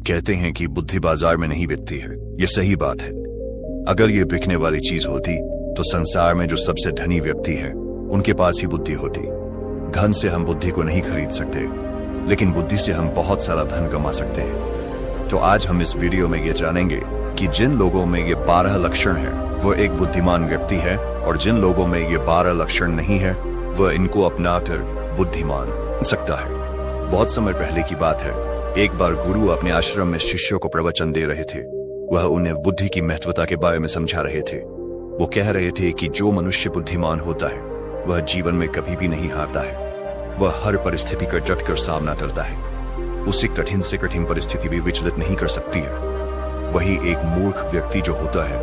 कहते हैं कि बुद्धि बाजार में नहीं बिकती है। ये सही बात है। अगर ये बिकने वाली चीज होती तो संसार में जो सबसे धनी व्यक्ति है उनके पास ही बुद्धि होती। धन से हम बुद्धि को नहीं खरीद सकते, लेकिन बुद्धि से हम बहुत सारा धन कमा सकते हैं। तो आज हम इस वीडियो में ये जानेंगे कि जिन लोगों में ये 12 लक्षण है वो एक बुद्धिमान व्यक्ति है, और जिन लोगों में ये 12 लक्षण नहीं है वह इनको अपनाकर बुद्धिमान बन सकता है। बहुत समय पहले की बात है, एक बार गुरु अपने आश्रम में शिष्यों को प्रवचन दे रहे थे। वह उन्हें बुद्धि की महत्वता के बारे में समझा रहे थे। वो कह रहे थे कि जो मनुष्य बुद्धिमान होता है वह जीवन में कभी भी नहीं हारता है। वह हर परिस्थिति का डटकर सामना करता है। उसे कठिन से कठिन परिस्थिति भी विचलित नहीं कर सकती है। वही एक मूर्ख व्यक्ति जो होता है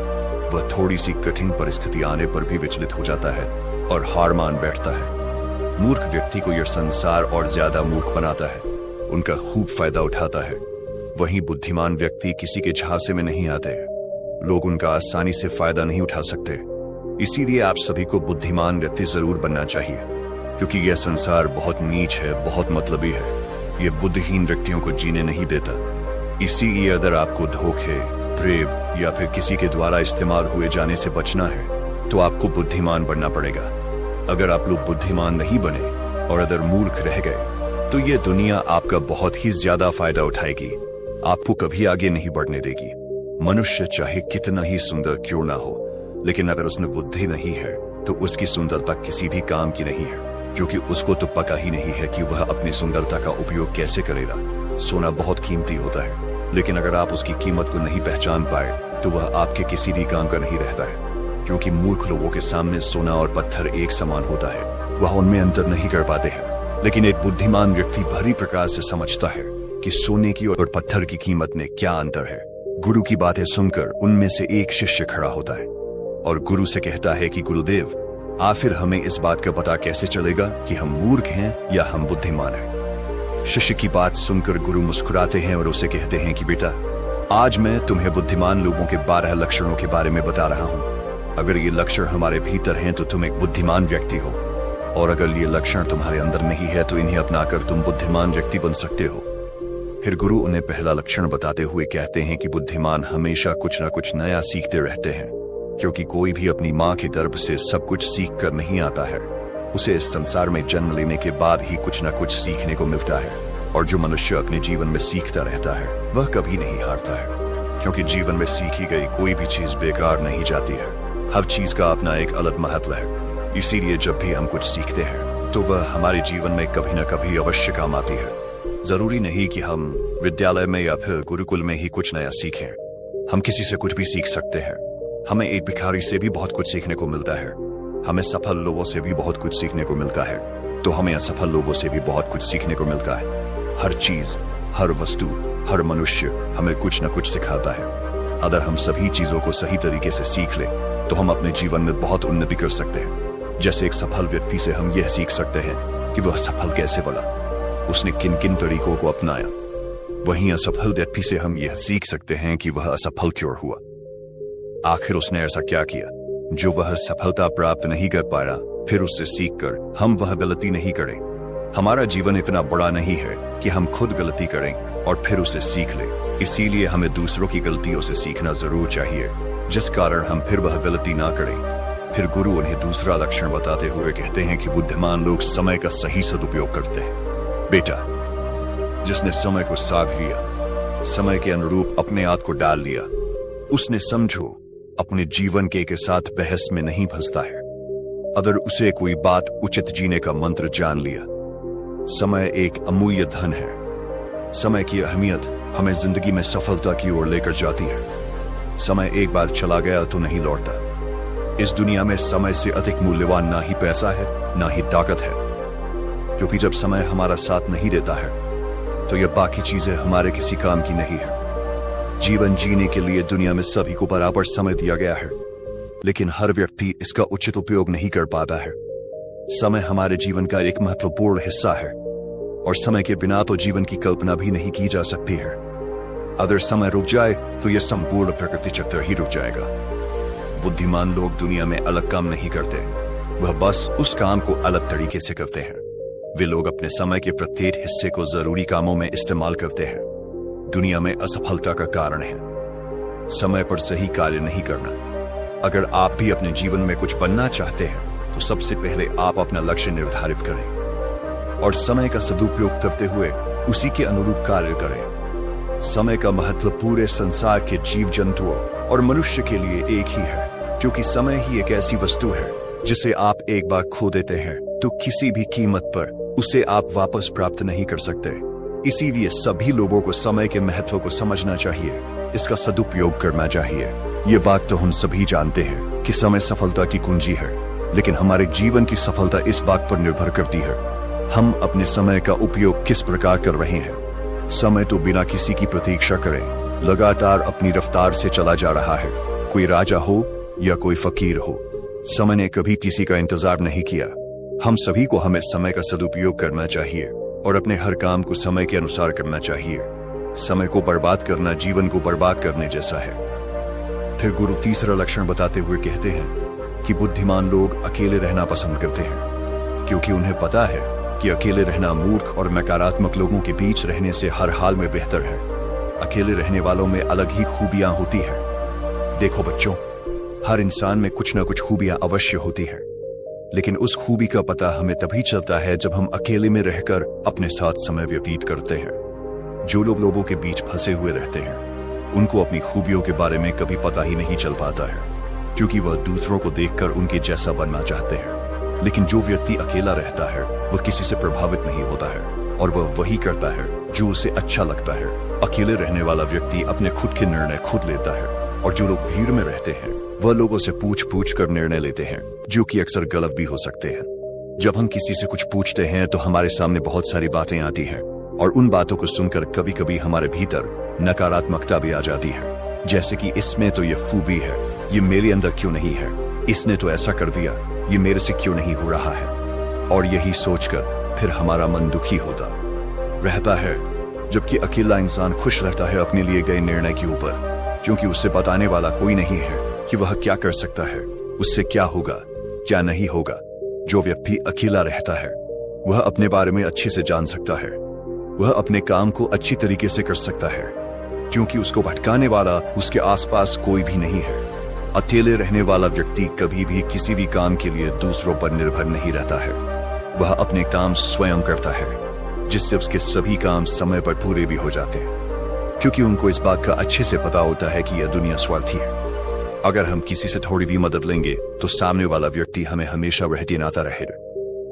वह थोड़ी सी कठिन परिस्थिति आने पर भी विचलित हो जाता है और हार मान बैठता है। मूर्ख व्यक्ति को यह संसार और ज्यादा मूर्ख बनाता है, उनका खूब फायदा उठाता है। वहीं बुद्धिमान व्यक्ति किसी के झांसे में नहीं आते हैं। लोग उनका आसानी से फायदा नहीं उठा सकते। इसीलिए आप सभी को बुद्धिमान व्यक्ति जरूर बनना चाहिए, क्योंकि यह संसार बहुत नीच है, बहुत मतलबी है। यह बुद्धिहीन व्यक्तियों को जीने नहीं देता। इसीलिए अगर आपको धोखे, प्रेम या फिर किसी के द्वारा इस्तेमाल हुए जाने से बचना है तो आपको बुद्धिमान बनना पड़ेगा। अगर आप लोग बुद्धिमान नहीं बने और अगर मूर्ख रह गए तो ये दुनिया आपका बहुत ही ज्यादा फायदा उठाएगी, आपको कभी आगे नहीं बढ़ने देगी। मनुष्य चाहे कितना ही सुंदर क्यों ना हो, लेकिन अगर उसमें बुद्धि नहीं है तो उसकी सुंदरता किसी भी काम की नहीं है, क्योंकि उसको तो पता ही नहीं है कि वह अपनी सुंदरता का उपयोग कैसे करेगा। सोना बहुत कीमती होता है, लेकिन अगर आप उसकी कीमत को नहीं पहचान पाए तो वह आपके किसी भी काम का नहीं रहता है, क्योंकि मूर्ख लोगों के सामने सोना और पत्थर एक समान होता है। वह उनमें अंतर नहीं कर पाते हैं। लेकिन एक बुद्धिमान व्यक्ति भली प्रकार से समझता है कि सोने की और पत्थर की कीमत में क्या अंतर है। गुरु की बातें सुनकर उनमें से एक शिष्य खड़ा होता है और गुरु से कहता है कि गुरुदेव, आखिर हमें इस बात का पता कैसे चलेगा कि हम मूर्ख हैं या हम बुद्धिमान हैं। शिष्य की बात सुनकर गुरु मुस्कुराते हैं और उसे कहते हैं कि बेटा, आज मैं तुम्हें बुद्धिमान लोगों के 12 लक्षणों के बारे में बता रहा हूं। अगर ये लक्षण हमारे भीतर हैं तो तुम एक बुद्धिमान व्यक्ति हो, और अगर ये लक्षण तुम्हारे अंदर नहीं है तो इन्हें अपनाकर तुम बुद्धिमान व्यक्ति बन सकते हो। फिर गुरु उन्हें पहला लक्षण बताते हुए कहते हैं कि बुद्धिमान हमेशा कुछ ना कुछ नया सीखते रहते हैं, क्योंकि कोई भी अपनी माँ के गर्भ से सब कुछ सीख कर नहीं आता है। उसे इस संसार में जन्म लेने के बाद ही कुछ ना कुछ सीखने को मिलता है। और जो मनुष्य अपने जीवन में सीखता रहता है वह कभी नहीं हारता है, क्योंकि जीवन में सीखी गई कोई भी चीज बेकार नहीं जाती है। हर चीज का अपना एक अलग महत्व है। इसीलिए जब भी हम कुछ सीखते हैं तो वह हमारे जीवन में कभी न कभी अवश्य काम आती है। जरूरी नहीं कि हम विद्यालय में या फिर गुरुकुल में ही कुछ नया सीखें। हम किसी से कुछ भी सीख सकते हैं। हमें एक भिखारी से भी बहुत कुछ सीखने को मिलता है। हमें सफल लोगों से भी बहुत कुछ सीखने को मिलता है, तो हमें असफल लोगों से भी बहुत कुछ सीखने को मिलता है। हर चीज, हर वस्तु, हर मनुष्य हमें कुछ न कुछ सिखाता है। अगर हम सभी चीजों को सही तरीके से सीख ले तो हम अपने जीवन में बहुत उन्नति कर सकते हैं। जैसे एक सफल व्यक्ति से हम यह सीख सकते हैं कि वह सफल कैसे बना, उसने किन किन तरीकों को अपनाया। वहीं असफल व्यक्ति से हम यह सीख सकते हैं कि वह असफल क्यों हुआ। आखिर उसने ऐसा क्या किया जो वह सफलता प्राप्त नहीं कर पाया। फिर उससे सीखकर हम वह गलती नहीं करें। हमारा जीवन इतना बड़ा नहीं है कि हम खुद गलती करें और फिर उसे सीख लें। इसीलिए हमें दूसरों की गलतियों से सीखना जरूर चाहिए, जिस कारण हम फिर वह गलती ना करें। फिर गुरु उन्हें दूसरा लक्षण बताते हुए कहते हैं कि बुद्धिमान लोग समय का सही सदुपयोग करते हैं। बेटा, जिसने समय को साध लिया, समय के अनुरूप अपने आप को डाल लिया, उसने समझो अपने जीवन के साथ बहस में नहीं फंसता है। अगर उसे कोई बात उचित जीने का मंत्र जान लिया। समय एक अमूल्य धन है। समय की अहमियत हमें जिंदगी में सफलता की ओर लेकर जाती है। समय एक बार चला गया तो नहीं लौटता। इस दुनिया में समय से अधिक मूल्यवान ना ही पैसा है ना ही ताकत है, क्योंकि जब समय हमारा साथ नहीं देता है तो यह बाकी चीजें हमारे किसी काम की नहीं है। जीवन जीने के लिए दुनिया में सभी को बराबर समय दिया गया है, लेकिन हर व्यक्ति इसका उचित उपयोग नहीं कर पाता है। समय हमारे जीवन का एक महत्वपूर्ण हिस्सा है, और समय के बिना तो जीवन की कल्पना भी नहीं की जा सकती है। अगर समय रुक जाए तो यह संपूर्ण प्रकृति चक्र ही रुक जाएगा। बुद्धिमान लोग दुनिया में अलग काम नहीं करते, वह बस उस काम को अलग तरीके से करते हैं। वे लोग अपने समय के प्रत्येक हिस्से को जरूरी कामों में इस्तेमाल करते हैं। दुनिया में असफलता का कारण है समय पर सही कार्य नहीं करना। अगर आप भी अपने जीवन में कुछ बनना चाहते हैं तो सबसे पहले आप अपना लक्ष्य निर्धारित करें और समय का सदुपयोग करते हुए उसी के अनुरूप कार्य करें। समय का महत्व पूरे संसार के जीव जंतुओं और मनुष्य के लिए एक ही है, क्योंकि समय ही एक ऐसी वस्तु है जिसे आप एक बार खो देते हैं तो किसी भी कीमत पर उसे आप वापस प्राप्त नहीं कर सकते। इसीलिए सभी लोगों को समय के महत्व को समझना चाहिए, इसका सदुपयोग करना चाहिए। ये बात तो हम सभी जानते हैं कि समय सफलता की कुंजी है, लेकिन हमारे जीवन की सफलता इस बात पर निर्भर करती है हम अपने समय का उपयोग किस प्रकार कर रहे हैं। समय तो बिना किसी की प्रतीक्षा करे लगातार अपनी रफ्तार से चला जा रहा है। कोई राजा हो या कोई फकीर हो, समय ने कभी किसी का इंतजार नहीं किया। हम सभी को हमें समय का सदुपयोग करना चाहिए और अपने हर काम को समय के अनुसार करना चाहिए। समय को बर्बाद करना जीवन को बर्बाद करने जैसा है। फिर गुरु तीसरा लक्षण बताते हुए कहते हैं कि बुद्धिमान लोग अकेले रहना पसंद करते हैं, क्योंकि उन्हें पता है कि अकेले रहना मूर्ख और नकारात्मक लोगों के बीच रहने से हर हाल में बेहतर है। अकेले रहने वालों में अलग ही खूबियां होती हैं। देखो बच्चों, हर इंसान में कुछ ना कुछ खूबियां अवश्य होती है, लेकिन उस खूबी का पता हमें तभी चलता है जब हम अकेले में रहकर अपने साथ समय व्यतीत करते हैं। जो लोग लोगों के बीच फंसे हुए रहते हैं उनको अपनी खूबियों के बारे में कभी पता ही नहीं चल पाता है, क्योंकि वह दूसरों को देखकर उनके जैसा बनना चाहते हैं। लेकिन जो व्यक्ति अकेला रहता है वह किसी से प्रभावित नहीं होता है और वह वही करता है जो उसे अच्छा लगता है। अकेले रहने वाला व्यक्ति अपने खुद के निर्णय खुद लेता है, और जो लोग भीड़ में रहते हैं वह लोगों से पूछ पूछ कर निर्णय लेते हैं, जो कि अक्सर गलत भी हो सकते हैं। जब हम किसी से कुछ पूछते हैं तो हमारे सामने बहुत सारी बातें आती हैं, और उन बातों को सुनकर कभी कभी हमारे भीतर नकारात्मकता भी आ जाती है, जैसे कि इसमें तो ये खूबी है, ये मेरे अंदर क्यों नहीं है, इसने तो ऐसा कर दिया, ये मेरे से क्यों नहीं हो रहा है। और यही सोचकर फिर हमारा मन दुखी होता रहता है। जबकि अकेला इंसान खुश रहता है अपने लिए गए निर्णय के ऊपर, क्योंकि उससे बताने वाला कोई नहीं है कि वह क्या कर सकता है, उससे क्या होगा क्या नहीं होगा। जो व्यक्ति अकेला रहता है वह अपने बारे में अच्छे से जान सकता है, वह अपने काम को अच्छी तरीके से कर सकता है, क्योंकि उसको भटकाने वाला उसके आसपास कोई भी नहीं है। अकेले रहने वाला व्यक्ति कभी भी किसी भी काम के लिए दूसरों पर निर्भर नहीं रहता है। वह अपने काम स्वयं करता है, जिससे उसके सभी काम समय पर पूरे भी हो जाते हैं, क्योंकि उनको इस बात का अच्छे से पता होता है कि यह दुनिया स्वार्थी है। अगर हम किसी से थोड़ी भी मदद लेंगे तो सामने वाला व्यक्ति हमें हमेशा वह देनाता रहेगा,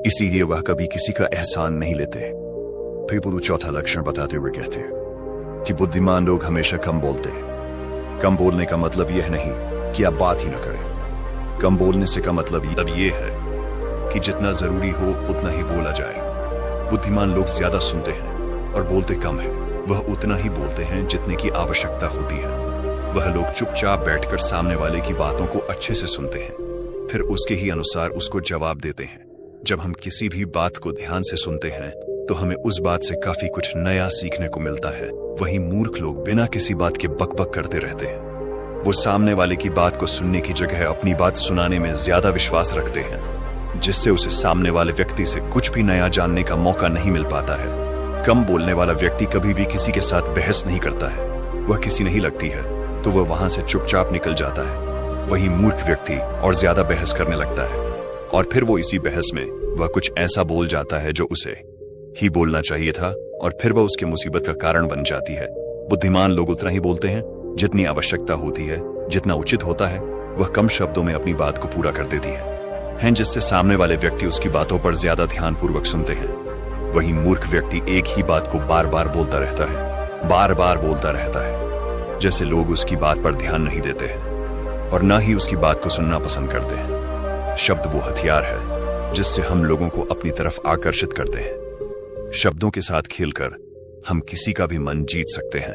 इसीलिए वह कभी किसी का एहसान नहीं लेते। फिर गुरु चौथा लक्षण बताते हुए कहते हैं कि बुद्धिमान लोग हमेशा कम बोलते हैं। कम बोलने का मतलब यह नहीं कि आप बात ही न करें। कम बोलने से का मतलब ये है कि जितना जरूरी हो उतना ही बोला जाए। बुद्धिमान लोग ज्यादा सुनते हैं और बोलते कम है। वह उतना ही बोलते हैं जितने की आवश्यकता होती है। वह लोग चुपचाप बैठकर सामने वाले की बातों को अच्छे से सुनते हैं, फिर उसके ही अनुसार उसको जवाब देते हैं। जब हम किसी भी बात को ध्यान से सुनते हैं तो हमें उस बात से काफी कुछ नया सीखने को मिलता है। वहीं मूर्ख लोग बिना किसी बात के बकबक करते रहते हैं। वो सामने वाले की बात को सुनने की जगह अपनी बात सुनाने में ज्यादा विश्वास रखते हैं, जिससे उसे सामने वाले व्यक्ति से कुछ भी नया जानने का मौका नहीं मिल पाता है। कम बोलने वाला व्यक्ति कभी भी किसी के साथ बहस नहीं करता है। वह किसी नहीं लगती है तो वह वहां से चुपचाप निकल जाता है। वहीं मूर्ख व्यक्ति और ज्यादा बहस करने लगता है, और फिर वो इसी बहस में वह कुछ ऐसा बोल जाता है जो उसे ही बोलना चाहिए था, और फिर वह उसके मुसीबत का कारण बन जाती है। बुद्धिमान लोग उतना ही बोलते हैं जितनी आवश्यकता होती है, जितना उचित होता है। वह कम शब्दों में अपनी बात को पूरा कर देती है, जिससे सामने वाले व्यक्ति उसकी बातों पर ज्यादा ध्यानपूर्वक सुनते हैं। वहीं मूर्ख व्यक्ति एक ही बात को बार बार बोलता रहता है, बार बार बोलता रहता है, जैसे लोग उसकी बात पर ध्यान नहीं देते हैं और ना ही उसकी बात को सुनना पसंद करते हैं। शब्द वो हथियार है जिससे हम लोगों को अपनी तरफ आकर्षित करते हैं। शब्दों के साथ खेलकर हम किसी का भी मन जीत सकते हैं,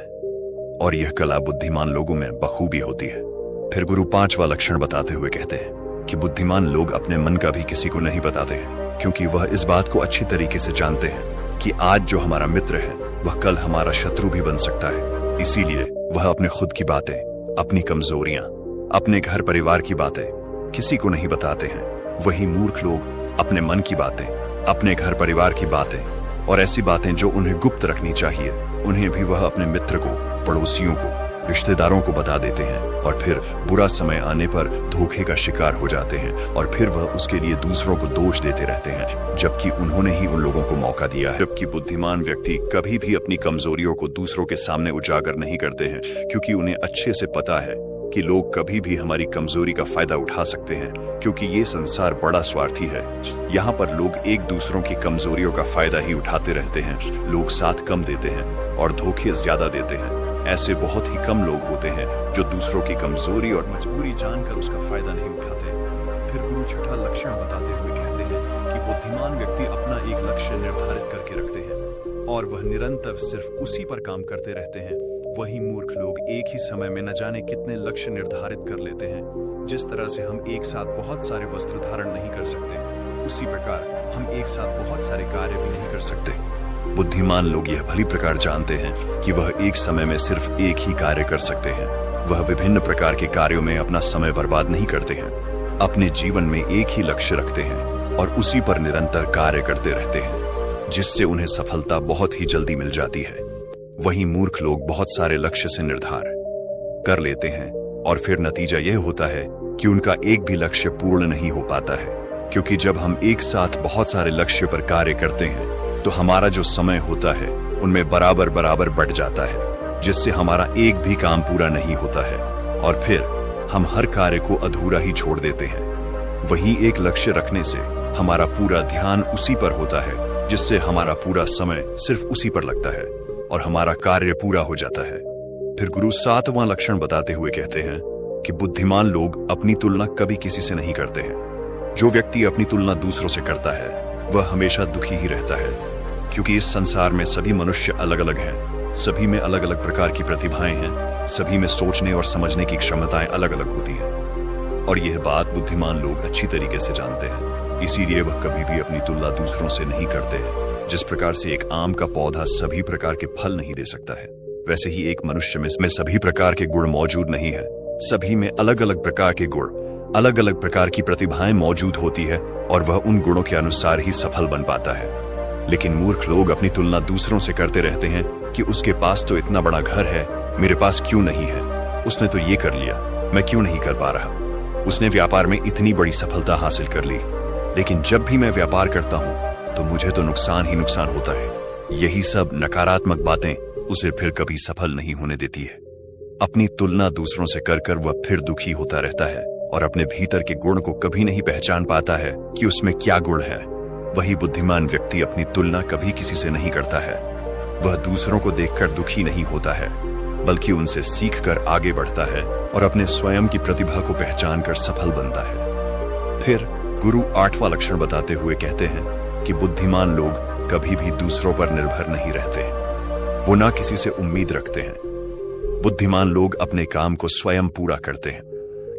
और यह कला बुद्धिमान लोगों में बखूबी होती है। फिर गुरु पांचवा लक्षण बताते हुए कहते हैं कि बुद्धिमान लोग अपने मन का भी किसी को नहीं बताते, क्योंकि वह इस बात को अच्छी तरीके से जानते हैं कि आज जो हमारा मित्र है वह कल हमारा शत्रु भी बन सकता है। इसीलिए वह अपने खुद की बातें, अपनी कमजोरियां, अपने घर परिवार की बातें किसी को नहीं बताते हैं। वही मूर्ख लोग अपने मन की बातें, अपने घर परिवार की बातें और ऐसी बातें जो उन्हें गुप्त रखनी चाहिए उन्हें भी वह अपने मित्र को, पड़ोसियों को, रिश्तेदारों को बता देते हैं और फिर बुरा समय आने पर धोखे का शिकार हो जाते हैं और फिर वह उसके लिए दूसरों को दोष देते रहते हैं, जबकि उन्होंने ही उन लोगों को मौका दिया है। जबकि बुद्धिमान व्यक्ति कभी भी अपनी कमजोरियों को दूसरों के सामने उजागर नहीं करते हैं, क्योंकि उन्हें अच्छे से पता है कि लोग कभी भी हमारी कमजोरी का फायदा उठा सकते हैं, क्योंकि ये संसार बड़ा स्वार्थी है। यहाँ पर लोग एक दूसरों की कमजोरियों का फायदा ही उठाते रहते हैं। लोग साथ कम देते हैं और धोखे ज्यादा देते हैं। ऐसे बहुत ही कम लोग होते हैं जो दूसरों की कमजोरी और मजबूरी जानकर उसका फायदा नहीं उठाते। फिर गुरु छठा लक्षण बताते हुए कहते हैं कि बुद्धिमान व्यक्ति अपना एक लक्ष्य निर्धारित करके रखते हैं और वह निरंतर सिर्फ उसी पर काम करते रहते हैं। वही मूर्ख लोग एक ही समय में न जाने कितने लक्ष्य निर्धारित कर लेते हैं। जिस तरह से हम एक साथ बहुत सारे वस्त्र धारण नहीं कर सकते, उसी प्रकार हम एक साथ बहुत सारे कार्य भी नहीं कर सकते। बुद्धिमान लोग यह भली प्रकार जानते हैं कि वह एक समय में सिर्फ एक ही कार्य कर सकते हैं। वह विभिन्न प्रकार के कार्यों में अपना समय बर्बाद नहीं करते हैं। अपने जीवन में एक ही लक्ष्य रखते हैं और उसी पर निरंतर कार्य करते रहते हैं, जिससे उन्हें सफलता बहुत ही जल्दी मिल जाती है। वहीं मूर्ख लोग बहुत सारे लक्ष्य से निर्धार कर लेते हैं और फिर नतीजा यह होता है कि उनका एक भी लक्ष्य पूर्ण नहीं हो पाता है, क्योंकि जब हम एक साथ बहुत सारे लक्ष्य पर कार्य करते हैं तो हमारा जो समय होता है उनमें बराबर बराबर बढ़ जाता है, जिससे हमारा एक भी काम पूरा नहीं होता है और फिर हम हर कार्य को अधूरा ही छोड़ देते हैं। वहीं एक लक्ष्य रखने से हमारा पूरा ध्यान उसी पर होता है, जिससे हमारा पूरा समय सिर्फ उसी पर लगता है और हमारा कार्य पूरा हो जाता है। फिर गुरु सातवां लक्षण बताते हुए कहते हैं कि बुद्धिमान लोग अपनी तुलना कभी किसी से नहीं करते हैं। जो व्यक्ति अपनी तुलना दूसरों से करता है वह हमेशा दुखी ही रहता है, क्योंकि इस संसार में सभी मनुष्य अलग अलग हैं। सभी में अलग अलग प्रकार की प्रतिभाएं हैं। सभी में सोचने और समझने की क्षमताएं अलग अलग होती हैं और यह बात बुद्धिमान लोग अच्छी तरीके से जानते हैं। इसीलिए वह कभी भी अपनी तुलना दूसरों से नहीं करते हैं। जिस प्रकार से एक आम का पौधा सभी प्रकार के फल नहीं दे सकता है, वैसे ही एक मनुष्य में सभी प्रकार के गुण मौजूद नहीं है। सभी में अलग अलग प्रकार के गुण, अलग अलग प्रकार की प्रतिभाएं मौजूद होती है और वह उन गुणों के अनुसार ही सफल बन पाता है। लेकिन मूर्ख लोग अपनी तुलना दूसरों से करते रहते हैं कि उसके पास तो इतना बड़ा घर है, मेरे पास क्यों नहीं है? उसने तो ये कर लिया, मैं क्यों नहीं कर पा रहा? उसने व्यापार में इतनी बड़ी सफलता हासिल कर ली, लेकिन जब भी मैं व्यापार करता हूं तो मुझे तो नुकसान ही नुकसान होता है। यही सब नकारात्मक बातें उसे फिर कभी सफल नहीं होने देती है। अपनी तुलना दूसरों से कर कर वह फिर दुखी होता रहता है और अपने भीतर के गुण को कभी नहीं पहचान पाता है कि उसमें क्या गुण है। वही बुद्धिमान व्यक्ति अपनी तुलना कभी किसी से नहीं करता है। वह दूसरों को देखकर दुखी नहीं होता है, बल्कि उनसे सीखकर आगे बढ़ता है और अपने स्वयं की प्रतिभा को पहचान कर सफल बनता है। फिर गुरु आठवां लक्षण बताते हुए कहते हैं कि बुद्धिमान लोग कभी भी दूसरों पर निर्भर नहीं रहते। वो ना किसी से उम्मीद रखते हैं। बुद्धिमान लोग अपने काम को स्वयं पूरा करते हैं।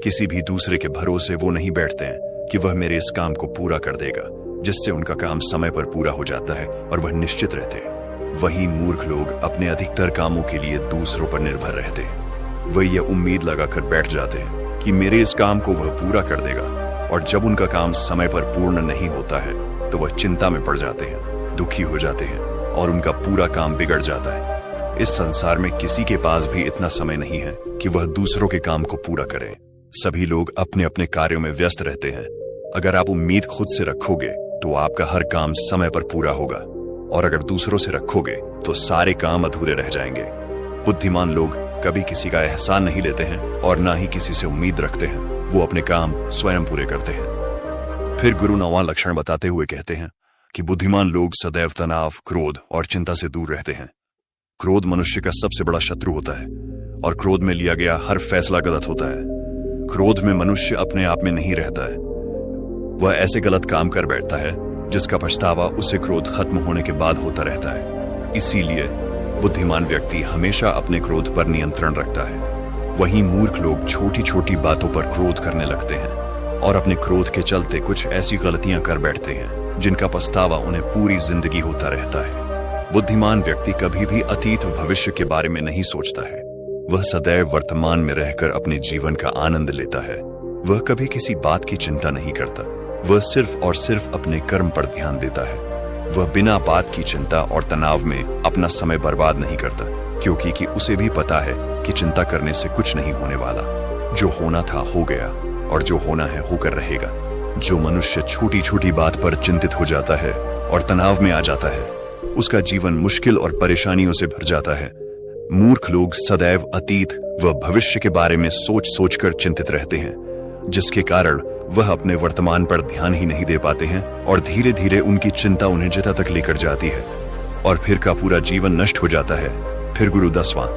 किसी भी दूसरे के भरोसे वो नहीं बैठते हैं कि वह मेरे इस काम को पूरा कर देगा, जिससे उनका काम समय पर पूरा हो जाता है और वह निश्चित रहते हैं। वही मूर्ख लोग अपने अधिकतर कामों के लिए दूसरों पर निर्भर रहते हैं। वह यह उम्मीद लगाकर बैठ जाते हैं कि मेरे इस काम को वह पूरा कर देगा, और जब उनका काम समय पर पूर्ण नहीं होता है तो वह चिंता में पड़ जाते हैं, दुखी हो जाते हैं और उनका पूरा काम बिगड़ जाता है। इस संसार में किसी के पास भी इतना समय नहीं है कि वह दूसरों के काम को पूरा करे। सभी लोग अपने अपने कार्यों में व्यस्त रहते हैं। अगर आप उम्मीद खुद से रखोगे तो आपका हर काम समय पर पूरा होगा, और अगर दूसरों से रखोगे तो सारे काम अधूरे रह जाएंगे। बुद्धिमान लोग कभी किसी का एहसान नहीं लेते हैं और ना ही किसी से उम्मीद रखते हैं। वो अपने काम स्वयं पूरे करते हैं। फिर गुरु नौवां लक्षण बताते हुए कहते हैं कि बुद्धिमान लोग सदैव तनाव, क्रोध और चिंता से दूर रहते हैं। क्रोध मनुष्य का सबसे बड़ा शत्रु होता है और क्रोध में लिया गया हर फैसला गलत होता है। क्रोध में मनुष्य अपने आप में नहीं रहता है। वह ऐसे गलत काम कर बैठता है जिसका पछतावा उसे क्रोध खत्म होने के बाद होता रहता है। इसीलिए बुद्धिमान व्यक्ति हमेशा अपने क्रोध पर नियंत्रण रखता है। वहीं मूर्ख लोग छोटी छोटी बातों पर क्रोध करने लगते हैं और अपने क्रोध के चलते कुछ ऐसी गलतियां कर बैठते हैं जिनका पछतावा उन्हें पूरी जिंदगी होता रहता है। बुद्धिमान व्यक्ति कभी भी अतीत व भविष्य के बारे में नहीं सोचता है। वह सदैव वर्तमान में रहकर अपने जीवन का आनंद लेता है। वह कभी किसी बात की चिंता नहीं करता। वह सिर्फ और सिर्फ अपने कर्म पर ध्यान देता है। वह बिना बात की चिंता और तनाव में अपना समय बर्बाद नहीं करता, क्योंकि कि उसे भी पता है कि चिंता करने से कुछ नहीं होने वाला। जो होना था हो गया और जो होना है होकर रहेगा। जो मनुष्य छोटी छोटी बात पर चिंतित हो जाता है और तनाव में आ जाता है, उसका जीवन मुश्किल और परेशानियों से भर जाता है। मूर्ख लोग सदैव अतीत व भविष्य के बारे में सोच सोचकर चिंतित रहते हैं, जिसके कारण वह अपने वर्तमान पर ध्यान ही नहीं दे पाते हैं और धीरे धीरे उनकी चिंता उन्हें जिता तक लेकर जाती है और फिर का पूरा जीवन नष्ट हो जाता है। फिर गुरु 10वां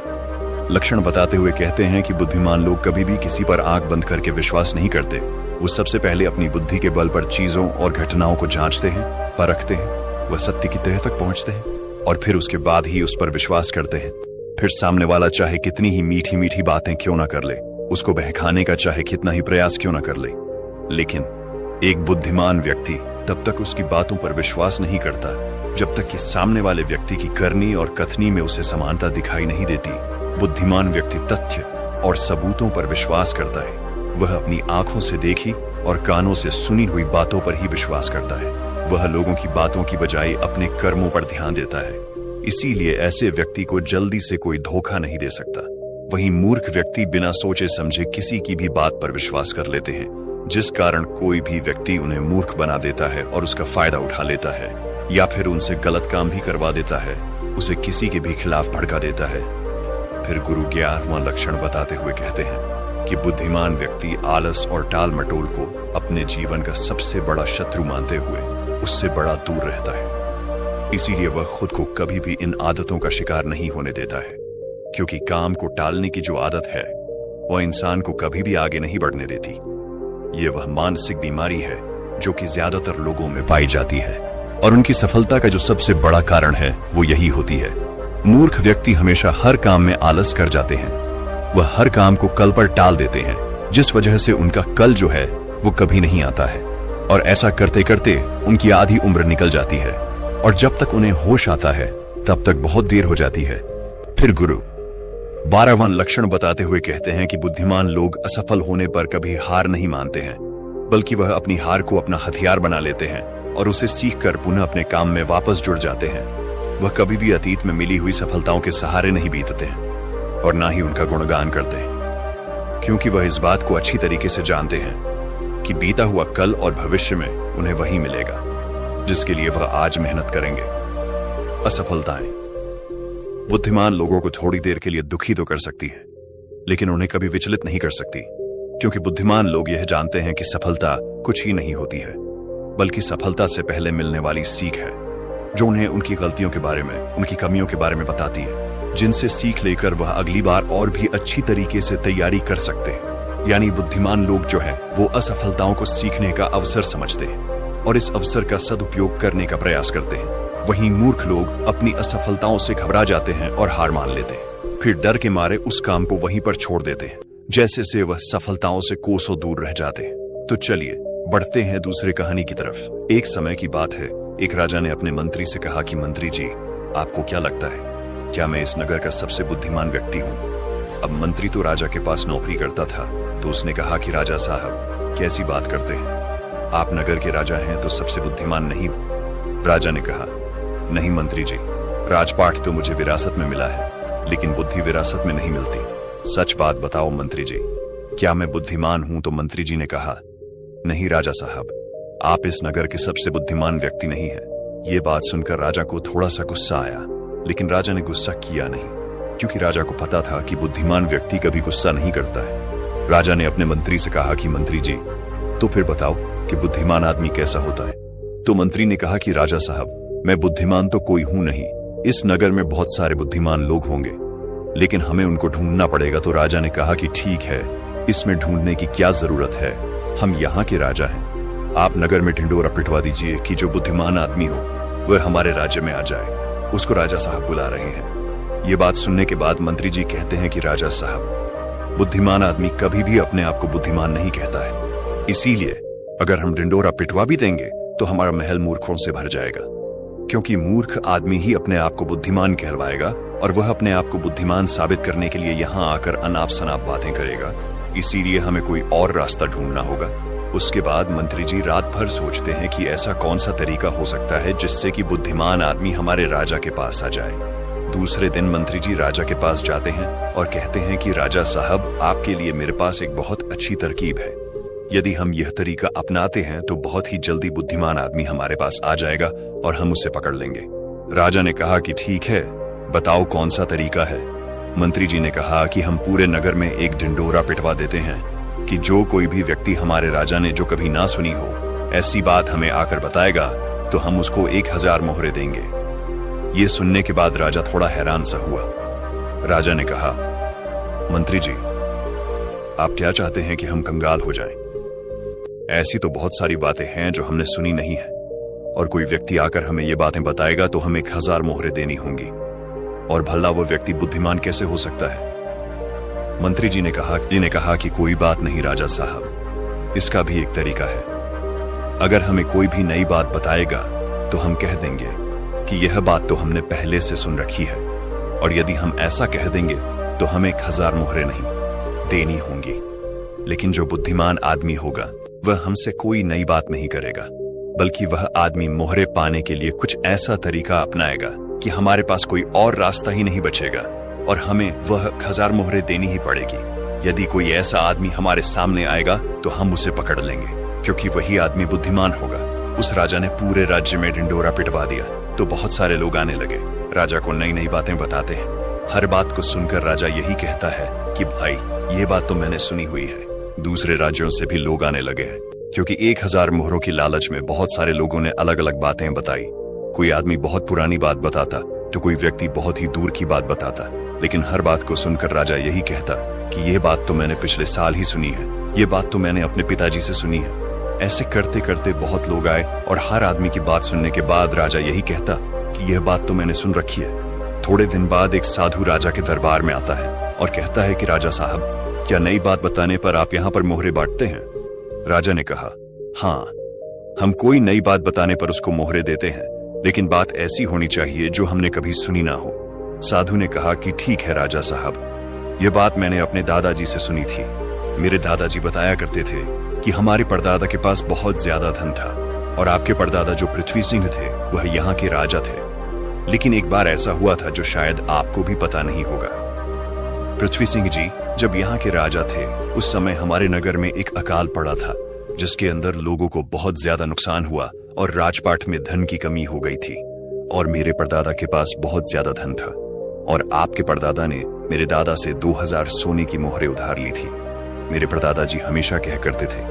लक्षण बताते हुए कहते हैं कि बुद्धिमान लोग कभी भी किसी पर आंख बंद करके विश्वास नहीं करते। वो सबसे पहले अपनी बुद्धि के बल पर चीजों और घटनाओं को जांचते हैं, परखते हैं, वह सत्य की तह तक पहुंचते हैं और फिर उसके बाद ही उस पर विश्वास करते हैं। फिर सामने वाला चाहे कितनी ही मीठी मीठी बातें क्यों ना कर ले, उसको बहकाने का चाहे कितना ही प्रयास क्यों ना कर ले, लेकिन एक बुद्धिमान व्यक्ति तब तक उसकी बातों पर विश्वास नहीं करता जब तक कि सामने वाले व्यक्ति की करनी और कथनी में उसे समानता दिखाई नहीं देती। बुद्धिमान व्यक्ति तथ्य और सबूतों पर विश्वास करता है। वह अपनी आंखों से देखी और कानों से सुनी हुई बातों पर ही विश्वास करता है। वह लोगों की बातों की बजाय अपने कर्मों पर ध्यान देता है। इसीलिए ऐसे व्यक्ति को जल्दी से कोई धोखा नहीं दे सकता। वहीं मूर्ख व्यक्ति बिना सोचे समझे किसी की भी बात पर विश्वास कर लेते हैं, जिस कारण कोई भी व्यक्ति उन्हें मूर्ख बना देता है और उसका फायदा उठा लेता है, या फिर उनसे गलत काम भी करवा देता है, उसे किसी के भी खिलाफ भड़का देता है। फिर गुरु 11वां लक्षण बताते हुए कहते हैं कि बुद्धिमान व्यक्ति आलस और टाल मटोल को अपने जीवन का सबसे बड़ा शत्रु मानते हुए उससे बड़ा दूर रहता है। इसीलिए वह खुद को कभी भी इन आदतों का शिकार नहीं होने देता है, क्योंकि काम को टालने की जो आदत है वह इंसान को कभी भी आगे नहीं बढ़ने देती। ये वह मानसिक बीमारी है जो कि ज्यादातर लोगों में पाई जाती है और उनकी सफलता का जो सबसे बड़ा कारण है वो यही होती है। मूर्ख व्यक्ति हमेशा हर काम में आलस कर जाते हैं। वह हर काम को कल पर टाल देते हैं, जिस वजह से उनका कल जो है वो कभी नहीं आता है और ऐसा करते करते उनकी आधी उम्र निकल जाती है और जब तक उन्हें होश आता है तब तक बहुत देर हो जाती है। फिर गुरु 12वां लक्षण बताते हुए कहते हैं कि बुद्धिमान लोग असफल होने पर कभी हार नहीं मानते हैं, बल्कि वह अपनी हार को अपना हथियार बना लेते हैं और उसे सीखकर पुनः अपने काम में वापस जुड़ जाते हैं। वह कभी भी अतीत में मिली हुई सफलताओं के सहारे नहीं बीतते हैं और ना ही उनका गुणगान करते हैं, क्योंकि वह इस बात को अच्छी तरीके से जानते हैं कि बीता हुआ कल और भविष्य में उन्हें वही मिलेगा जिसके लिए वह आज मेहनत करेंगे। असफलताएं बुद्धिमान लोगों को थोड़ी देर के लिए दुखी तो कर सकती है, लेकिन उन्हें कभी विचलित नहीं कर सकती, क्योंकि बुद्धिमान लोग यह जानते हैं कि सफलता कुछ ही नहीं होती है, बल्कि सफलता से पहले मिलने वाली सीख है, जो उन्हें उनकी गलतियों के बारे में, उनकी कमियों के बारे में बताती है, जिनसे सीख लेकर वह अगली बार और भी अच्छी तरीके से तैयारी कर सकते हैं। यानी बुद्धिमान लोग जो है वो असफलताओं को सीखने का अवसर समझते हैं और इस अवसर का सदुपयोग करने का प्रयास करते हैं। वहीं मूर्ख लोग अपनी असफलताओं से घबरा जाते हैं और हार मान लेते हैं, फिर डर के मारे उस काम को वहीं पर छोड़ देते हैं, जैसे से वह सफलताओं से कोसों दूर रह जाते हैं। तो चलिए बढ़ते हैं दूसरी कहानी की तरफ। एक समय की बात है, एक राजा ने अपने मंत्री से कहा कि मंत्री जी, आपको क्या लगता है, क्या मैं इस नगर का सबसे बुद्धिमान व्यक्ति हूँ? अब मंत्री तो राजा के पास नौकरी करता था, तो उसने कहा कि राजा साहब, कैसी बात करते हैं, आप नगर के राजा हैं तो सबसे बुद्धिमान नहीं? राजा ने कहा, नहीं मंत्री जी, राजपाट तो मुझे विरासत में मिला है, लेकिन बुद्धि विरासत में नहीं मिलती। सच बात बताओ मंत्री जी, क्या मैं बुद्धिमान हूं? तो मंत्री जी ने कहा, नहीं राजा साहब, आप इस नगर के सबसे बुद्धिमान व्यक्ति नहीं है। ये बात सुनकर राजा को थोड़ा सा गुस्सा आया, लेकिन राजा ने गुस्सा किया नहीं, क्योंकि राजा को पता था कि बुद्धिमान व्यक्ति कभी गुस्सा नहीं करता है। राजा ने अपने मंत्री से कहा कि मंत्री जी, तो फिर बताओ कि बुद्धिमान आदमी कैसा होता है? तो मंत्री ने कहा कि राजा साहब, मैं बुद्धिमान तो कोई हूं नहीं, इस नगर में बहुत सारे बुद्धिमान लोग होंगे, लेकिन हमें उनको ढूंढना पड़ेगा। तो राजा ने कहा कि ठीक है, इसमें ढूंढने की क्या जरूरत है, हम यहाँ के राजा हैं। आप नगर में ढिंडोरा पिटवा दीजिए कि जो बुद्धिमान आदमी हो वह हमारे राज्य में आ जाए, उसको राजा साहब बुला रहे हैं। ये बात सुनने के बाद मंत्री जी कहते हैं कि राजा साहब, बुद्धिमान आदमी कभी भी अपने आप को बुद्धिमान नहीं कहता है, इसीलिए अगर हम ढिंडोरा पिटवा भी देंगे तो हमारा महल मूर्खों से भर जाएगा, क्योंकि मूर्ख आदमी ही अपने आप को बुद्धिमान कहलवाएगा और वह अपने आप को बुद्धिमान साबित करने के लिए यहाँ आकर अनाप शनाप बातें करेगा। इसीलिए हमें कोई और रास्ता ढूंढना होगा उसके बाद मंत्री जी रात भर सोचते हैं कि ऐसा कौन सा तरीका हो सकता है जिससे कि बुद्धिमान आदमी हमारे राजा के पास आ जाए। दूसरे दिन मंत्री जी राजा के पास जाते हैं और कहते हैं कि राजा साहब, आपके लिए मेरे पास एक बहुत अच्छी तरकीब है। यदि हम यह तरीका अपनाते हैं तो बहुत ही जल्दी बुद्धिमान आदमी हमारे पास आ जाएगा और हम उसे पकड़ लेंगे। राजा ने कहा कि ठीक है, बताओ कौन सा तरीका है। मंत्री जी ने कहा कि हम पूरे नगर में एक ढिंडोरा पिटवा देते हैं कि जो कोई भी व्यक्ति हमारे राजा ने जो कभी ना सुनी हो ऐसी बात हमें आकर बताएगा तो हम उसको 1000 मोहरे देंगे। ये सुनने के बाद राजा थोड़ा हैरान सा हुआ। राजा ने कहा, मंत्री जी, आप क्या चाहते हैं कि हम कंगाल हो जाएं? ऐसी तो बहुत सारी बातें हैं जो हमने सुनी नहीं है, और कोई व्यक्ति आकर हमें ये बातें बताएगा तो हमें 1000 मोहरे देनी होंगी, और भला वो व्यक्ति बुद्धिमान कैसे हो सकता है? मंत्री जी ने कहा कि कोई बात नहीं राजा साहब, इसका भी एक तरीका है। अगर हमें कोई भी नई बात बताएगा तो हम कह देंगे कि यह बात तो हमने पहले से सुन रखी है, और यदि हम ऐसा कह देंगे तो हमें 1000 मोहरे नहीं देनी होंगी। लेकिन जो बुद्धिमान आदमी होगा वह हमसे कोई नई बात नहीं करेगा, बल्कि वह आदमी मोहरे पाने के लिए कुछ ऐसा तरीका अपनाएगा कि हमारे पास कोई और रास्ता ही नहीं बचेगा और हमें वह 1000 मोहरे देनी ही पड़ेगी। यदि कोई ऐसा आदमी हमारे सामने आएगा तो हम उसे पकड़ लेंगे, क्योंकि वही आदमी बुद्धिमान होगा। उस राजा ने पूरे राज्य में ढिंडोरा पिटवा दिया तो बहुत सारे लोग आने लगे, राजा को नई नई बातें बताते हैं। हर बात को सुनकर राजा यही कहता है कि भाई, ये बात तो मैंने सुनी हुई है। दूसरे राज्यों से भी लोग आने लगे हैं, क्योंकि 1000 मोहरों की लालच में बहुत सारे लोगों ने अलग अलग बातें बताई। कोई आदमी बहुत पुरानी बात बताता तो कोई व्यक्ति बहुत ही दूर की बात बताता, लेकिन हर बात को सुनकर राजा यही कहता कि यह बात तो मैंने पिछले साल ही सुनी है, ये बात तो मैंने अपने पिताजी से सुनी है। ऐसे करते करते बहुत लोग आए और हर आदमी की बात सुनने के बाद राजा यही कहता कि यह बात तो मैंने सुन रखी है। थोड़े दिन बाद एक साधु राजा के दरबार में आता है और कहता है कि राजा साहब, क्या नई बात बताने पर आप यहाँ पर मोहरे बांटते हैं? राजा ने कहा, हाँ, हम कोई नई बात बताने पर उसको मोहरे देते हैं, लेकिन बात ऐसी होनी चाहिए जो हमने कभी सुनी ना हो। साधु ने कहा कि ठीक है राजा साहब, यह बात मैंने अपने दादाजी से सुनी थी। मेरे दादाजी बताया करते थे कि हमारे परदादा के पास बहुत ज्यादा धन था, और आपके परदादा जो पृथ्वी सिंह थे वह यहाँ के राजा थे। लेकिन एक बार ऐसा हुआ था जो शायद आपको भी पता नहीं होगा। पृथ्वी सिंह जी जब यहाँ के राजा थे उस समय हमारे नगर में एक अकाल पड़ा था, जिसके अंदर लोगों को बहुत ज्यादा नुकसान हुआ और राजपाट में धन की कमी हो गई थी। और मेरे परदादा के पास बहुत ज्यादा धन था, और आपके परदादा ने मेरे दादा से 2000 सोने की मोहरें उधार ली थी। मेरे परदादा जी हमेशा कह करते थे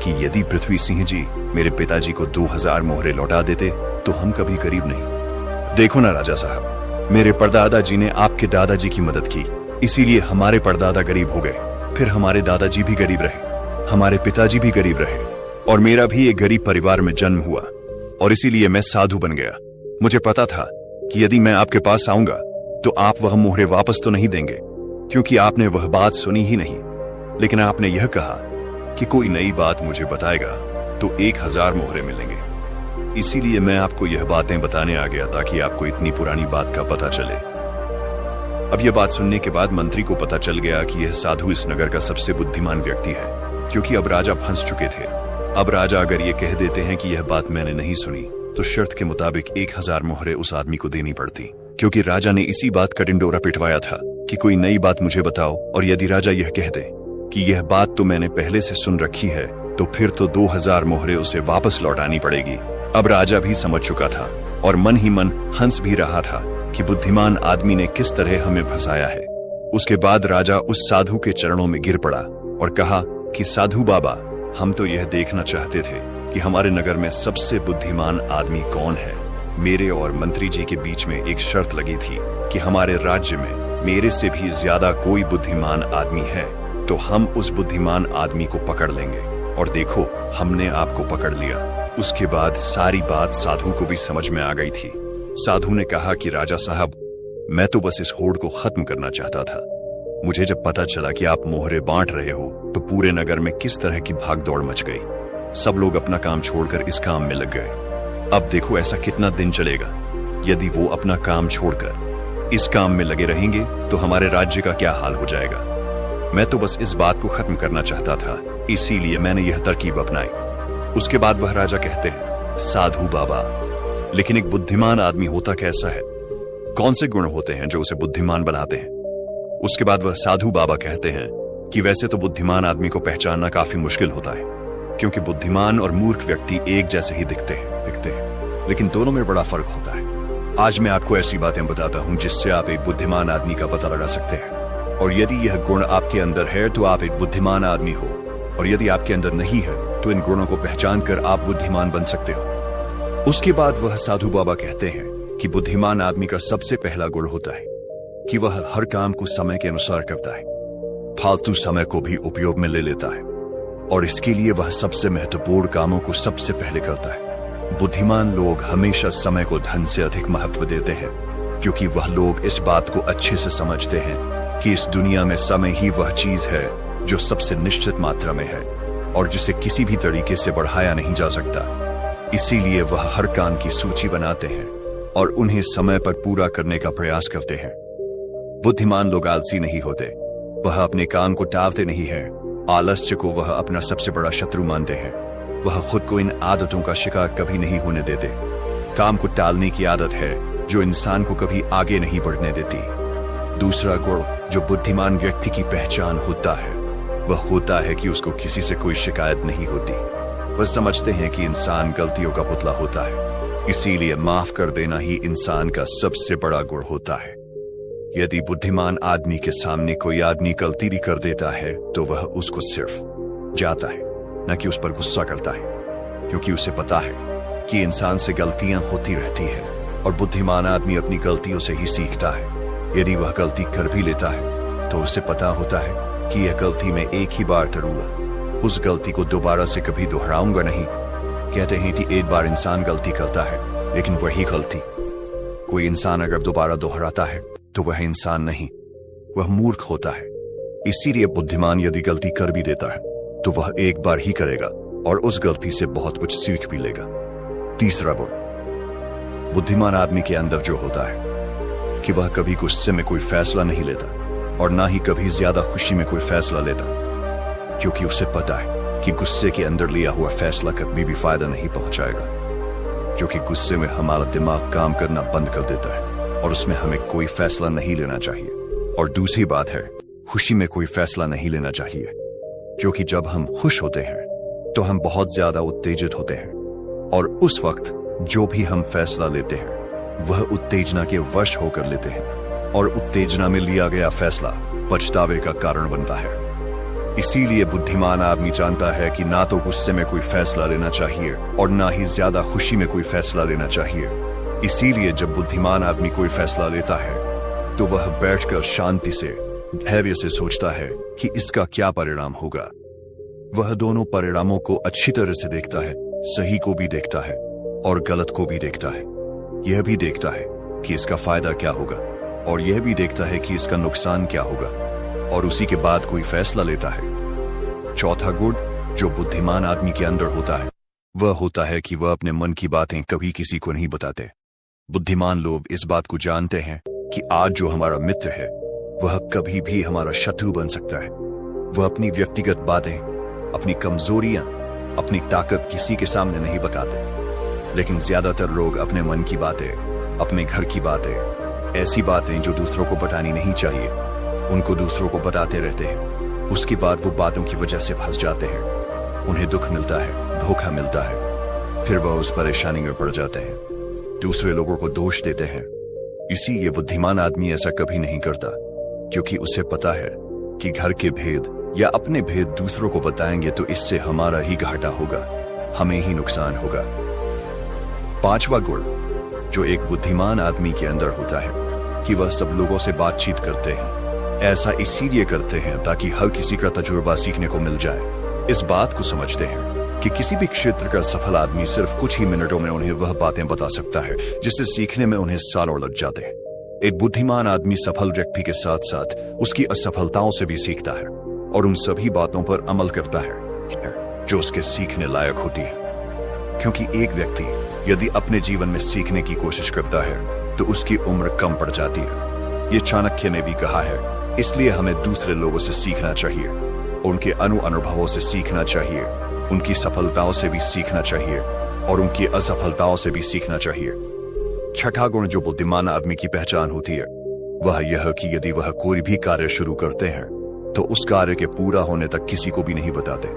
कि यदि पृथ्वी सिंह जी मेरे पिताजी को 2000 मोहरें लौटा देते तो हम कभी गरीब नहीं। देखो ना राजा साहब, मेरे परदादा जी ने आपके दादाजी की मदद की, इसीलिए हमारे परदादा गरीब हो गए। फिर हमारे दादाजी भी गरीब रहे, हमारे पिताजी भी गरीब रहे, और मेरा भी एक गरीब परिवार में जन्म हुआ, और इसीलिए मैं साधु बन गया। मुझे पता था कि यदि मैं आपके पास आऊंगा तो आप वह मोहरे वापस तो नहीं देंगे, क्योंकि आपने वह बात सुनी ही नहीं। लेकिन आपने यह कहा कि कोई नई बात मुझे बताएगा तो 1000 मोहरे मिलेंगे। इसीलिए मैं आपको यह बातें बताने आ गया ताकि आपको इतनी पुरानी बात का पता चले। अब यह बात सुनने के बाद मंत्री को पता चल गया कि यह साधु इस नगर का सबसे बुद्धिमान व्यक्ति है, क्योंकि अब राजा फंस चुके थे। अब राजा अगर ये कह देते हैं कि यह बात मैंने नहीं सुनी तो शर्त के मुताबिक 1000 मोहरे उस आदमी को देनी पड़ती, क्योंकि राजा ने इसी बात का ढिंडोरा पिटवाया था कि कोई नई बात मुझे बताओ। और यदि राजा यह कह दे कि यह बात तो मैंने पहले से सुन रखी है तो फिर तो 2000 मोहरे उसे वापस लौटानी पड़ेगी। अब राजा भी समझ चुका था और मन ही मन हंस भी रहा था कि बुद्धिमान आदमी ने किस तरह हमें फंसाया है। उसके बाद राजा उस साधु के चरणों में गिर पड़ा और कहा कि साधु बाबा, हम तो यह देखना चाहते थे कि हमारे नगर में सबसे बुद्धिमान आदमी कौन है। मेरे और मंत्री जी के बीच में एक शर्त लगी थी कि हमारे राज्य में मेरे से भी ज्यादा कोई बुद्धिमान आदमी है तो हम उस बुद्धिमान आदमी को पकड़ लेंगे। और देखो, हमने आपको पकड़ लिया। उसके बाद सारी बात साधु को भी समझ में आ गई थी। साधु ने कहा कि राजा साहब, मैं तो बस इस होड़ को खत्म करना चाहता था। मुझे जब पता चला कि आप मोहरे बांट रहे हो तो पूरे नगर में किस तरह की भागदौड़ मच गई। सब लोग अपना काम छोड़कर इस काम में लग गए। अब देखो ऐसा कितना दिन चलेगा। यदि वो अपना काम छोड़कर इस काम में लगे रहेंगे तो हमारे राज्य का क्या हाल हो जाएगा। मैं तो बस इस बात को खत्म करना चाहता था, इसीलिए मैंने यह तरकीब अपनाई। उसके बाद वह राजा कहते हैं, साधु बाबा, लेकिन एक बुद्धिमान आदमी होता कैसा है? कौन से गुण होते हैं जो उसे बुद्धिमान बनाते हैं? उसके बाद वह साधु बाबा कहते हैं कि वैसे तो बुद्धिमान आदमी को पहचानना काफी मुश्किल होता है, क्योंकि बुद्धिमान और मूर्ख व्यक्ति एक जैसे ही दिखते हैं, लेकिन दोनों में बड़ा फर्क होता है। आज मैं आपको ऐसी बातें बताता हूं जिससे आप एक बुद्धिमान आदमी का पता लगा सकते हैं। और यदि यह गुण आपके अंदर है तो आप एक बुद्धिमान आदमी हो, और यदि आपके अंदर नहीं है तो इन गुणों को पहचान कर आप बुद्धिमान बन सकते हो। उसके बाद वह साधु बाबा कहते हैं कि बुद्धिमान आदमी का सबसे पहला गुण होता है कि वह हर काम को समय के अनुसार करता है, फालतू समय को भी उपयोग में ले लेता है, और इसके लिए वह सबसे महत्वपूर्ण कामों को सबसे पहले करता है। बुद्धिमान लोग हमेशा समय को धन से अधिक महत्व देते हैं, क्योंकि वह लोग इस बात को अच्छे से समझते हैं कि इस दुनिया में समय ही वह चीज है जो सबसे निश्चित मात्रा में है और जिसे किसी भी तरीके से बढ़ाया नहीं जा सकता। इसीलिए वह हर काम की सूची बनाते हैं और उन्हें समय पर पूरा करने का प्रयास करते हैं। बुद्धिमान लोग आलसी नहीं होते, वह अपने काम को टालते नहीं हैं। आलस्य को वह अपना सबसे बड़ा शत्रु मानते हैं। वह खुद को इन आदतों का शिकार कभी नहीं होने देते। काम को टालने की आदत है जो इंसान को कभी आगे नहीं बढ़ने देती। दूसरा गुण जो बुद्धिमान व्यक्ति की पहचान होता है वह होता है कि उसको किसी से कोई शिकायत नहीं होती। वह समझते हैं कि इंसान गलतियों का पुतला होता है, इसीलिए माफ कर देना ही इंसान का सबसे बड़ा गुण होता है। यदि बुद्धिमान आदमी के सामने कोई आदमी गलती भी कर देता है तो वह उसको सिर्फ जाता है, न कि उस पर गुस्सा करता है, क्योंकि उसे पता है कि इंसान से गलतियां होती रहती है और बुद्धिमान आदमी अपनी गलतियों से ही सीखता है। यदि वह गलती कर भी लेता है तो उसे पता होता है कि यह गलती मैं एक ही बार करूंगा, उस गलती को दोबारा से कभी दोहराऊंगा नहीं। कहते हैं कि एक बार इंसान गलती करता है, लेकिन वही गलती कोई इंसान अगर दोबारा दोहराता है तो वह इंसान नहीं, वह मूर्ख होता है। इसीलिए बुद्धिमान यदि गलती कर भी देता है तो वह एक बार ही करेगा और उस गलती से बहुत कुछ सीख भी लेगा। तीसरा गुण बुद्धिमान आदमी के अंदर जो होता है कि वह कभी गुस्से में कोई फैसला नहीं लेता और ना ही कभी ज्यादा खुशी में कोई फैसला लेता, क्योंकि उसे पता है कि गुस्से के अंदर लिया हुआ फैसला कभी भी फायदा नहीं पहुंचाएगा, क्योंकि गुस्से में हमारा दिमाग काम करना बंद कर देता है और उसमें हमें कोई फैसला नहीं लेना चाहिए। और दूसरी बात है, खुशी में कोई फैसला नहीं लेना चाहिए, क्योंकि जब हम खुश होते हैं तो हम बहुत ज्यादा उत्तेजित होते हैं और उस वक्त जो भी हम फैसला लेते हैं वह उत्तेजना के वश होकर लेते हैं और उत्तेजना में लिया गया फैसला पछतावे का कारण बनता है। इसीलिए बुद्धिमान आदमी जानता है कि ना तो गुस्से में कोई फैसला लेना चाहिए और ना ही ज्यादा खुशी में कोई फैसला लेना चाहिए। इसीलिए जब बुद्धिमान आदमी कोई फैसला लेता है तो वह बैठकर शांति से, धैर्य से सोचता है कि इसका क्या परिणाम होगा। वह दोनों परिणामों को अच्छी तरह से देखता है, सही को भी देखता है और गलत को भी देखता है। यह भी देखता है कि इसका फायदा क्या होगा और यह भी देखता है कि इसका नुकसान क्या होगा, और उसी के बाद कोई फैसला लेता है। चौथा गुण जो बुद्धिमान आदमी के अंदर होता है वह होता है कि वह अपने मन की बातें कभी किसी को नहीं बताते। बुद्धिमान लोग इस बात को जानते हैं कि आज जो हमारा मित्र है वह कभी भी हमारा शत्रु बन सकता है। वह अपनी व्यक्तिगत बातें, अपनी कमजोरियां, अपनी ताकत किसी के सामने नहीं बताते, लेकिन ज्यादातर लोग अपने मन की बातें, अपने घर की बातें, ऐसी बातें जो दूसरों को बतानी नहीं चाहिए, उनको दूसरों को बताते रहते हैं। उसके बाद वो बातों की वजह से फंस जाते हैं, उन्हें दुख मिलता है, धोखा मिलता है, फिर वह उस परेशानी में पड़ जाते हैं, दूसरे लोगों को दोष देते हैं। इसीलिए बुद्धिमान आदमी ऐसा कभी नहीं करता, क्योंकि उसे पता है कि घर के भेद या अपने भेद दूसरों को बताएंगे तो इससे हमारा ही घाटा होगा, हमें ही नुकसान होगा। पांचवा गुण जो एक बुद्धिमान आदमी के अंदर होता है कि वह सब लोगों से बातचीत करते हैं। ऐसा इसीलिए करते हैं ताकि हर किसी का तजुर्बा सीखने को मिल जाए। इस बात को समझते हैं कि किसी भी क्षेत्र का सफल आदमी सिर्फ कुछ ही मिनटों में उन्हें वह बातें बता सकता है जिससे सीखने में उन्हें सालों लग जाते हैं। एक बुद्धिमान आदमी सफल व्यक्ति के साथ साथ उसकी असफलताओं से भी सीखता है और उन सभी बातों पर अमल करता है जो उसके सीखने लायक होती है, क्योंकि एक व्यक्ति यदि अपने जीवन में सीखने की कोशिश करता है तो उसकी उम्र कम पड़ जाती है। ये चाणक्य ने भी कहा है इसलिए हमें दूसरे लोगों से सीखना चाहिए, उनके अनुभवों से सीखना चाहिए, उनकी सफलताओं से भी सीखना चाहिए और उनकी असफलताओं से भी सीखना चाहिए। छठा गुण जो बुद्धिमान आदमी की पहचान होती है वह यह कि यदि वह कोई भी कार्य शुरू करते हैं तो उस कार्य के पूरा होने तक किसी को भी नहीं बताते।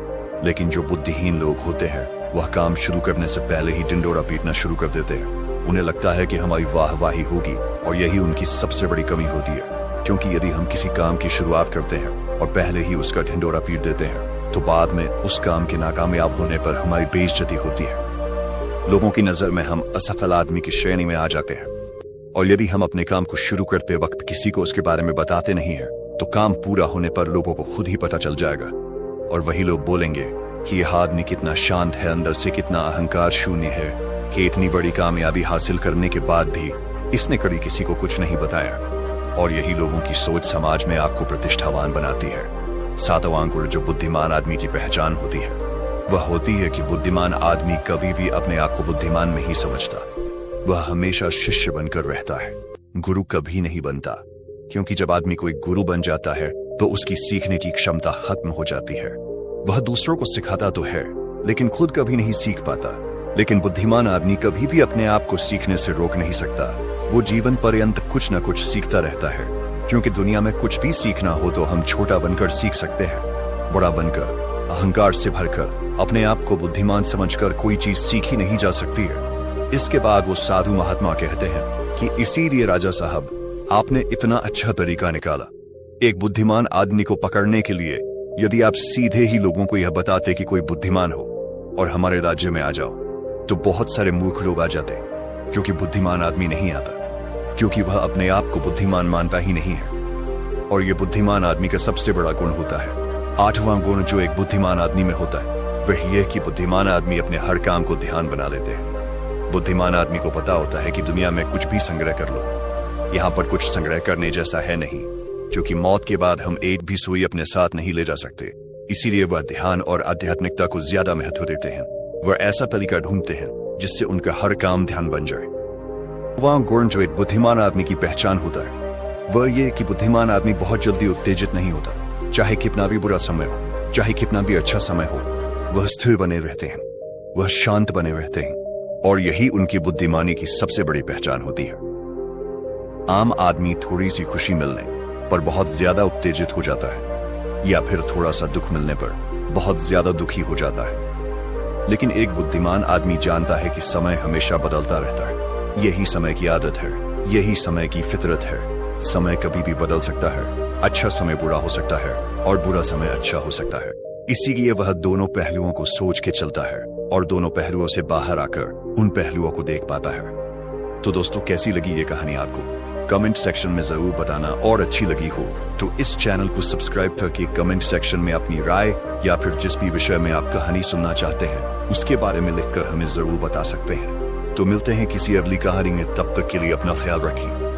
लेकिन जो बुद्धिहीन लोग होते हैं वह काम शुरू करने से पहले ही ढिंढोरा पीटना शुरू कर देते हैं। उन्हें लगता है कि हमारी वाहवाही होगी और यही उनकी सबसे बड़ी कमी होती है, क्योंकि यदि हम किसी काम की शुरुआत करते हैं और पहले ही उसका ढिंढोरा पीट देते हैं तो बाद में उस काम के नाकामयाब होने पर हमारी बेइज्जती होती है। लोगों की नजर में हम असफल आदमी की श्रेणी में आ जाते हैं और यदि हम अपने काम को शुरू करते वक्त किसी को उसके बारे में बताते नहीं हैं तो काम पूरा होने पर लोगों को खुद ही पता चल जाएगा और वही लोग बोलेंगे कि यह आदमी कितना शांत है, अंदर से कितना अहंकार शून्य है कि इतनी बड़ी कामयाबी हासिल करने के बाद भी इसने कभी किसी को कुछ नहीं बताया। और यही लोगों की सोच समाज में आपको प्रतिष्ठावान बनाती है। सातवां गुण जो बुद्धिमान आदमी की पहचान होती है वह होती है कि बुद्धिमान आदमी कभी भी अपने आप को बुद्धिमान नहीं समझता। वह हमेशा शिष्य बनकर रहता है, गुरु कभी नहीं बनता, क्योंकि जब आदमी कोई गुरु बन जाता है तो उसकी सीखने की क्षमता खत्म हो जाती है। वह दूसरों को सिखाता तो है लेकिन खुद कभी नहीं सीख पाता। लेकिन बुद्धिमान आदमी कभी भी अपने आप को सीखने से रोक नहीं सकता। वो जीवन पर्यंत कुछ न कुछ सीखता रहता है, क्योंकि दुनिया में कुछ भी सीखना हो तो हम छोटा बनकर सीख सकते हैं। बड़ा बनकर, अहंकार से भरकर, अपने आप को बुद्धिमान समझकर कोई चीज सीखी नहीं जा सकती है। इसके बाद वो साधु महात्मा कहते हैं कि इसीलिए राजा साहब आपने इतना अच्छा तरीका निकाला। एक बुद्धिमान आदमी को पकड़ने के लिए यदि आप सीधे ही लोगों को यह बताते कि कोई बुद्धिमान हो और हमारे राज्य में आ जाओ तो बहुत सारे मूर्ख लोग आ जाते, क्योंकि बुद्धिमान आदमी नहीं आता, क्योंकि वह अपने आप को बुद्धिमान मानता ही नहीं है। और यह बुद्धिमान आदमी का सबसे बड़ा गुण होता है। आठवां गुण जो एक बुद्धिमान आदमी में होता है वह यह कि बुद्धिमान आदमी अपने हर काम को ध्यान बना लेते हैं। बुद्धिमान आदमी को पता होता है कि दुनिया में कुछ भी संग्रह कर लो, यहाँ पर कुछ संग्रह करने जैसा है नहीं, क्योंकि मौत के बाद हम एक भी सुई अपने साथ नहीं ले जा सकते। इसीलिए वह ध्यान और आध्यात्मिकता को ज्यादा महत्व देते हैं। वह ऐसा तरीका ढूंढते हैं जिससे उनका हर काम ध्यान बन जाए। वह गुण जो एक बुद्धिमान आदमी की पहचान होता है वह ये कि बुद्धिमान आदमी बहुत जल्दी उत्तेजित नहीं होता। चाहे कितना भी बुरा समय हो, चाहे कितना भी अच्छा समय हो, वह स्थिर बने रहते हैं, वह शांत बने रहते हैं और यही उनकी बुद्धिमानी की सबसे बड़ी पहचान होती है। आम आदमी थोड़ी सी खुशी मिलने पर बहुत ज्यादा उत्तेजित हो जाता है, या फिर थोड़ा सा दुख मिलने पर बहुत ज्यादा दुखी हो जाता है। लेकिन एक बुद्धिमान आदमी जानता है कि समय हमेशा बदलता रहता है। यही समय की आदत है, यही समय की फितरत है। समय कभी भी बदल सकता है। अच्छा समय बुरा हो सकता है और बुरा समय अच्छा हो सकता है। इसीलिए वह दोनों पहलुओं को सोच के चलता है और दोनों पहलुओं से बाहर आकर उन पहलुओं को देख पाता है। तो दोस्तों, कैसी लगी ये कहानी आपको? कमेंट सेक्शन में जरूर बताना, और अच्छी लगी हो तो इस चैनल को सब्सक्राइब करके कमेंट सेक्शन में अपनी राय या फिर जिस भी विषय में आप कहानी सुनना चाहते हैं उसके बारे में लिखकर हमें जरूर बता सकते हैं। तो मिलते हैं किसी अगली कहानी में, तब तक के लिए अपना ख्याल रखिए।